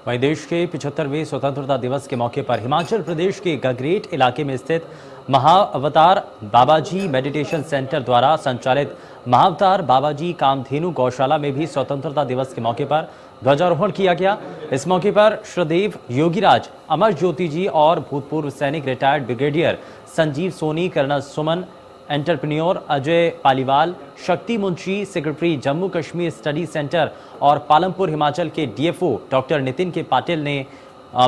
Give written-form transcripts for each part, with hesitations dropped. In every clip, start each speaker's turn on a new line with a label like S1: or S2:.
S1: वहीं देश के 75वें स्वतंत्रता दिवस के मौके पर हिमाचल प्रदेश के गगरेट इलाके में स्थित महाअवतार बाबाजी मेडिटेशन सेंटर द्वारा संचालित महाअवतार बाबाजी कामधेनु गौशाला में भी स्वतंत्रता दिवस के मौके पर ध्वजारोहण किया गया। इस मौके पर श्रीदेव योगीराज अमर ज्योति जी और भूतपूर्व सैनिक retired brigadier Sanjeev Soni, colonel Suman, entrepreneur Ajay Paliwal, Shakti Munshi, secretary Jammu Kashmir study centre और पालमपुर हिमाचल के डीएफओ डॉक्टर नितिन के पाटिल ने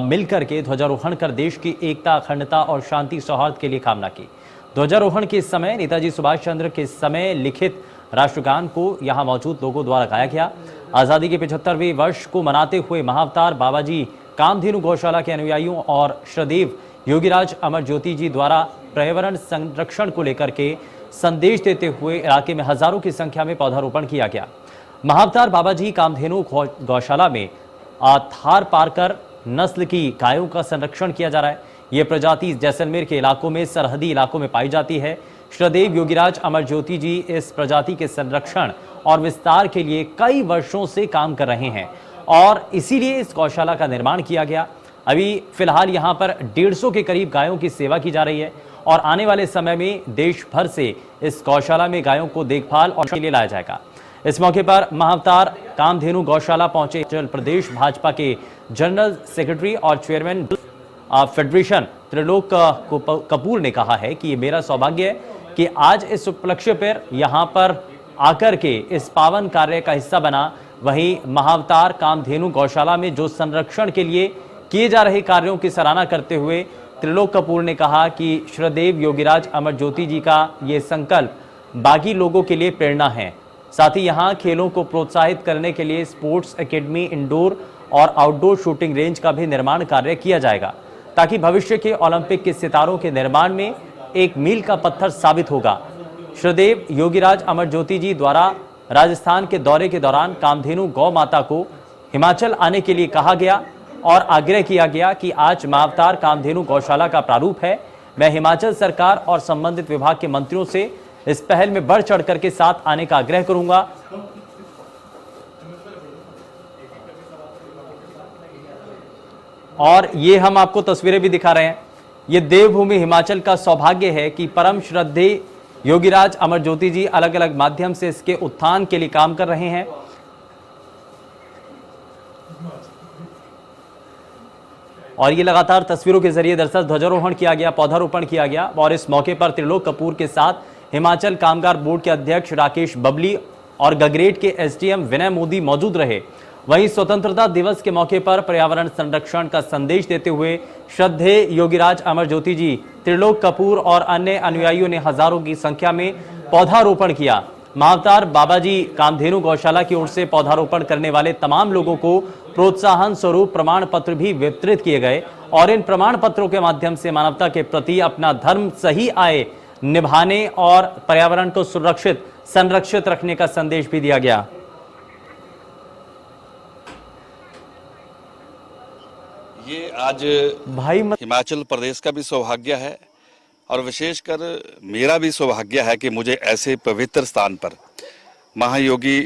S1: मिलकर के ध्वजारोहण कर देश की एकता, अखंडता और शांति सौहार्द के लिए कामना की। ध्वजारोहण के समय नेताजी सुभाष चंद्र के समय लिखित राष्ट्रगान को यहां मौजूद लोगों द्वारा गाया गया। आजादी के 75वें वर्ष को मनाते हुए महाअवतार बाबाजी कामधेनु गौशाला के अनुयायियों और श्रीदेव योगीराज अमर ज्योति जी द्वारा पर्यावरण संरक्षण को लेकर के संदेश देते हुए इलाके में हजारों की संख्या में पौधारोपण किया गया। महाअवतार बाबाजी कामधेनु गौशाला में थार पारकर नस्ल की गायों का संरक्षण किया जा रहा है। ये प्रजाति जैसलमेर के इलाकों में सरहदी इलाकों में पाई जाती है। श्रीदेव योगीराज अमर ज्योति जी इस प्रजाति के संरक्षण और विस्तार के लिए कई वर्षों से काम कर रहे हैं और इसीलिए इस गौशाला का निर्माण किया गया। अभी फिलहाल यहाँ पर 150 के करीब गायों की सेवा की जा रही है और आने वाले समय में देश भर से इस गौशाला में गायों को देखभाल और के लिए लाया जाएगा। इस मौके पर महाअवतार कामधेनु गौशाला पहुंचे हिमाचल प्रदेश भाजपा के जनरल सेक्रेटरी और चेयरमैन फेडरेशन त्रिलोक कपूर ने कहा है कि ये मेरा सौभाग्य है कि आज इस उपलक्ष्य पर यहाँ पर आकर के इस पावन कार्य का हिस्सा बना। वहीं महाअवतार कामधेनु गौशाला में जो संरक्षण के लिए किए जा रहे कार्यों की सराहना करते हुए त्रिलोक कपूर ने कहा कि श्रीदेव योगीराज अमर ज्योति जी का ये संकल्प बाकी लोगों के लिए प्रेरणा है। साथ ही यहाँ खेलों को प्रोत्साहित करने के लिए स्पोर्ट्स एकेडमी, इंडोर और आउटडोर शूटिंग रेंज का भी निर्माण कार्य किया जाएगा ताकि भविष्य के ओलंपिक के सितारों के निर्माण में एक मील का पत्थर साबित होगा। श्रीदेव योगीराज अमर ज्योति जी द्वारा राजस्थान के दौरे के दौरान कामधेनु गौ माता को हिमाचल आने के लिए कहा गया और आग्रह किया गया कि आज महाअवतार कामधेनु गौशाला का प्रारूप है। मैं हिमाचल सरकार और संबंधित विभाग के मंत्रियों से इस पहल में बढ़ चढ़कर के साथ आने का आग्रह करूंगा। और ये हम आपको तस्वीरें भी दिखा रहे हैं। ये देवभूमि हिमाचल का सौभाग्य है कि परम श्रद्धेय योगीराज अमर ज्योति जी अलग अलग माध्यम से इसके उत्थान के लिए काम कर रहे हैं। और ये लगातार तस्वीरों के जरिए दरअसल ध्वजारोहण किया गया, पौधारोपण किया गया और इस मौके पर त्रिलोक कपूर के साथ हिमाचल कामगार बोर्ड के अध्यक्ष राकेश बबली और गगरेट के एसडीएम विनय मोदी मौजूद रहे। वहीं स्वतंत्रता दिवस के मौके पर पर्यावरण संरक्षण का संदेश देते हुए श्रद्धेय योगीराज अमर ज्योति जी, त्रिलोक कपूर और अन्य अनुयायियों ने हजारों की संख्या में पौधारोपण किया। महाअवतार बाबाजी कामधेनु गौशाला की ओर से पौधारोपण करने वाले तमाम लोगों को प्रोत्साहन स्वरूप प्रमाण पत्र भी वितरित किए गए और इन प्रमाण पत्रों के माध्यम से मानवता के प्रति अपना धर्म सही आए निभाने और पर्यावरण को सुरक्षित संरक्षित रखने का संदेश भी दिया गया।
S2: ये आज हिमाचल प्रदेश का भी सौभाग्य है और विशेषकर मेरा भी सौभाग्य है कि मुझे ऐसे पवित्र स्थान पर महायोगी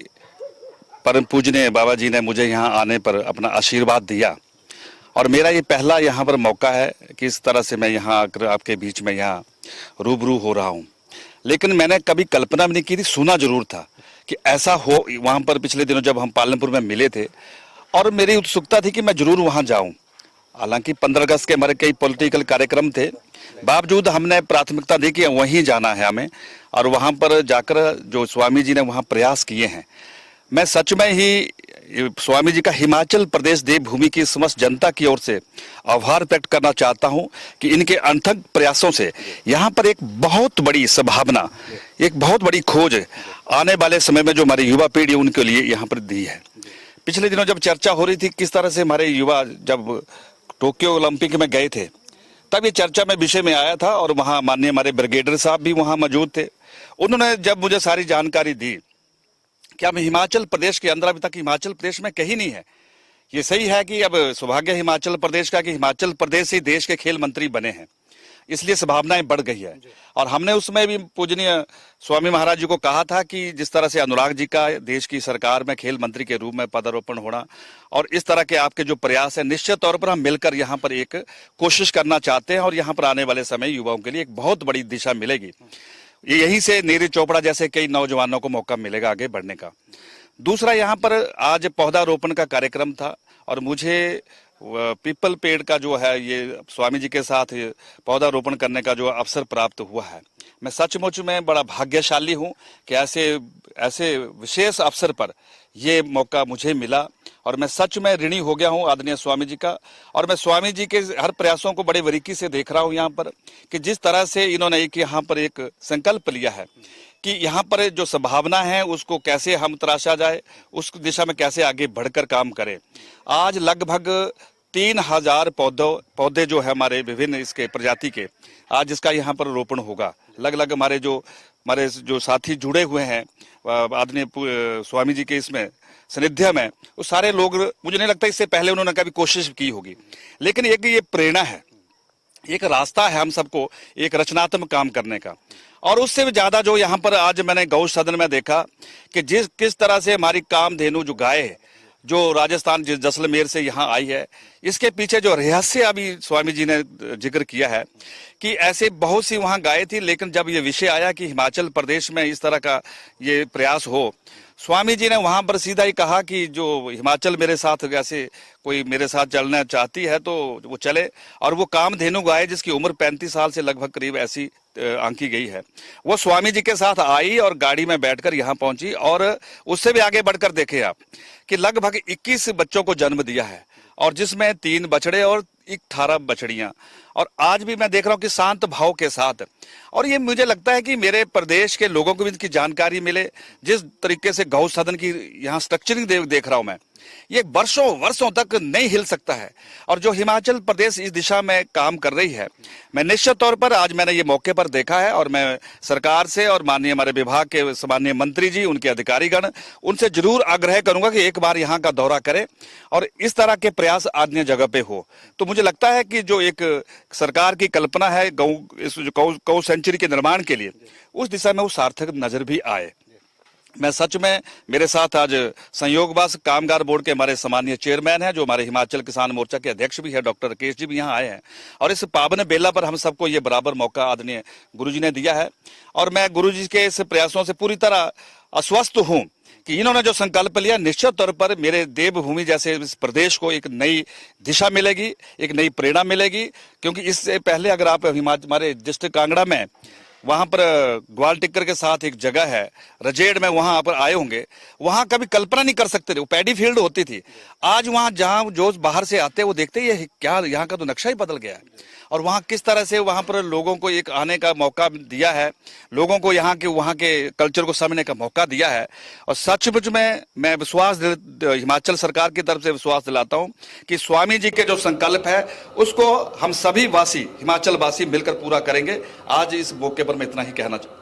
S2: परम पूजनीय बाबा जी ने मुझे यहाँ आने पर अपना आशीर्वाद दिया और मेरा ये पहला यहाँ पर मौका है कि इस तरह से मैं यहाँ आकर आपके बीच में यहाँ रूबरू हो रहा हूँ। लेकिन मैंने कभी कल्पना भी नहीं की थी, सुना जरूर था कि ऐसा हो। वहाँ पर पिछले दिनों जब हम पालमपुर में मिले थे और मेरी उत्सुकता थी कि मैं जरूर वहाँ जाऊँ। हालांकि 15 अगस्त के हमारे कई पॉलिटिकल कार्यक्रम थे, बावजूद हमने प्राथमिकता दी कि वहीं जाना है हमें और वहाँ पर जाकर जो स्वामी जी ने वहाँ प्रयास किए हैं, मैं सच में ही स्वामी जी का हिमाचल प्रदेश देवभूमि की समस्त जनता की ओर से आभार व्यक्त करना चाहता हूं कि इनके अनथक प्रयासों से यहाँ पर एक बहुत बड़ी संभावना, एक बहुत बड़ी खोज आने वाले समय में जो हमारी युवा पीढ़ी उनके लिए यहाँ पर दी है। पिछले दिनों जब चर्चा हो रही थी किस तरह से हमारे युवा जब टोक्यो ओलंपिक में गए थे तब ये चर्चा में विषय में आया था और वहाँ माननीय हमारे ब्रिगेडियर साहब भी वहाँ मौजूद थे। उन्होंने जब मुझे सारी जानकारी दी कि हम हिमाचल प्रदेश के अंदर, अभी तक हिमाचल प्रदेश में कहीं नहीं है। ये सही है कि अब सौभाग्य हिमाचल प्रदेश का कि हिमाचल प्रदेश ही देश के खेल मंत्री बने हैं इसलिए संभावनाएं बढ़ गई है। और हमने उसमें भी पूजनीय स्वामी महाराज जी को कहा था कि जिस तरह से अनुराग जी का देश की सरकार में खेल मंत्री के रूप में पदारोपण होना और इस तरह के आपके जो प्रयास है, निश्चित तौर पर हम मिलकर यहाँ पर एक कोशिश करना चाहते हैं और यहाँ पर आने वाले समय युवाओं के लिए एक बहुत बड़ी दिशा मिलेगी। यहीं से नीरज चोपड़ा जैसे कई नौजवानों को मौका मिलेगा आगे बढ़ने का। दूसरा, यहाँ पर आज पौधारोपण का कार्यक्रम था और मुझे पीपल पेड़ का जो है ये स्वामी जी के साथ पौधारोपण करने का जो अवसर प्राप्त हुआ है, मैं सचमुच में बड़ा भाग्यशाली हूँ कि ऐसे विशेष अवसर पर ये मौका मुझे मिला और मैं सच में ऋणी हो गया हूँ आदरणीय स्वामी जी का। और मैं स्वामी जी के हर प्रयासों को बड़े बारीकी से देख रहा हूँ यहाँ पर कि जिस तरह से इन्होंने एक यहाँ पर एक संकल्प लिया है कि यहाँ पर जो संभावना है उसको कैसे हम तराशा जाए, उस दिशा में कैसे आगे बढ़कर काम करें। आज लगभग 3000 पौधे जो है हमारे विभिन्न इसके प्रजाति के, आज इसका यहाँ पर रोपण होगा। लगभग हमारे जो साथी जुड़े हुए हैं आदरणीय स्वामी जी के इसमें सानिध्य में, वो सारे लोग, मुझे नहीं लगता इससे पहले उन्होंने कभी कोशिश की होगी, लेकिन एक ये प्रेरणा है, एक रास्ता है हम सबको एक रचनात्मक काम करने का। और उससे भी ज्यादा जो यहाँ पर आज मैंने गौ सदन में देखा कि किस तरह से हमारी कामधेनु जो गाय है जो राजस्थान जैसलमेर से यहाँ आई है, इसके पीछे जो रहस्य अभी स्वामी जी ने जिक्र किया है कि ऐसे बहुत सी वहाँ गायें थी, लेकिन जब ये विषय आया कि हिमाचल प्रदेश में इस तरह का ये प्रयास हो, स्वामी जी ने वहां पर सीधा ही कहा कि जो हिमाचल मेरे साथ ऐसे कोई मेरे साथ चलना चाहती है तो वो चले। और वो कामधेनु गाय जिसकी उम्र 35 साल से लगभग करीब ऐसी आंकी गई है, वो स्वामी जी के साथ आई और गाड़ी में बैठकर यहाँ पहुंची। और उससे भी आगे बढ़कर देखे आप कि लगभग 21 बच्चों को जन्म दिया है और जिसमें 3 बछड़े और 18 बछड़ियां। और आज भी मैं देख रहा हूं कि शांत भाव के साथ, और ये मुझे लगता है कि मेरे प्रदेश के लोगों को भी इसकी जानकारी मिले। जिस तरीके से गौ सदन की यहाँ स्ट्रक्चरिंग देख रहा हूं मैं, ये वर्षों तक नहीं हिल सकता है। और जो हिमाचल प्रदेश इस दिशा में काम कर रही है, मैं निश्चित तौर पर आज मैंने ये मौके पर देखा है और मैं सरकार से और माननीय हमारे विभाग के सम्माननीय मंत्री जी, उनके अधिकारीगण, उनसे जरूर आग्रह करूंगा कि एक बार यहाँ का दौरा करें और इस तरह के प्रयास अन्य जगह पे हो। तो मुझे लगता है कि जो एक सरकार की कल्पना है गौ सेंचुरी के निर्माण के लिए, उस दिशा में वो सार्थक नजर भी आए। मैं सच में, मेरे साथ आज संयोगवश कामगार बोर्ड के हमारे सम्माननीय चेयरमैन हैं, जो हमारे हिमाचल किसान मोर्चा के अध्यक्ष भी है, डॉक्टर राकेश जी भी यहाँ आए हैं। और इस पावन बेला पर हम सबको ये बराबर मौका आदरणीय गुरुजी ने दिया है और मैं गुरुजी के इस प्रयासों से पूरी तरह आश्वस्त हूँ कि इन्होंने जो संकल्प लिया, निश्चित तौर पर मेरे देवभूमि जैसे इस प्रदेश को एक नई दिशा मिलेगी, एक नई प्रेरणा मिलेगी। क्योंकि इससे पहले अगर आप हमारे डिस्ट्रिक्ट कांगड़ा में वहां पर ग्वाल टिक्कर के साथ एक जगह है रजेड़ में, वहां पर आए होंगे, वहां कभी कल्पना नहीं कर सकते थे, वो पैडी फील्ड होती थी। आज वहां जहां जो बाहर से आते हैं वो देखते ये क्या, यहाँ का तो नक्शा ही बदल गया है। और वहां किस तरह से वहां पर लोगों को एक आने का मौका दिया है, लोगों को वहां के कल्चर को समझने का मौका दिया है। और सचमुच में मैं हिमाचल सरकार की तरफ से विश्वास दिलाता हूं कि स्वामी जी के जो संकल्प है उसको हम सभी वासी, हिमाचल वासी मिलकर पूरा करेंगे। आज इस मौके पर मैं इतना ही कहना चाहूँ।